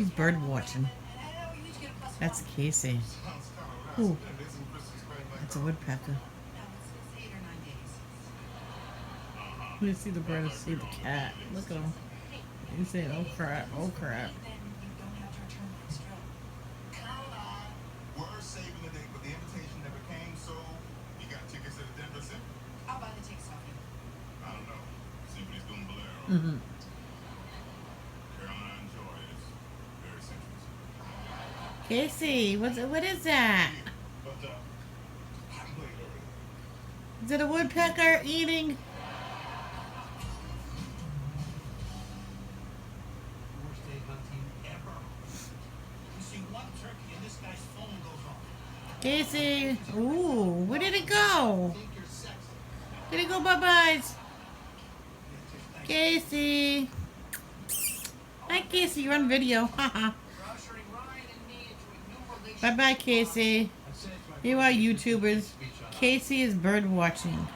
She's bird watching. That's Casey. Ooh, that's a woodpecker. You see the bird, see the cat. Look at him. You say, oh crap, oh crap. We're saving the date, but the invitation never came, so you got tickets to the Denver Center? I'll buy the tickets off you. I don't know. Symphony's doing Bolero. Mm-hmm. Carolina Joy is very sensuous. Casey, what is that? But, I'm playing early. Is it a woodpecker eating? Worst day hunting ever. You see one turkey and this guy's phone goes off. Casey, ooh, where did it go? Think you're sexy. Did it go bye-byes? Casey. Hi, Casey, you're on video. Haha. Bye-bye, Casey. You are YouTubers. Casey is bird watching.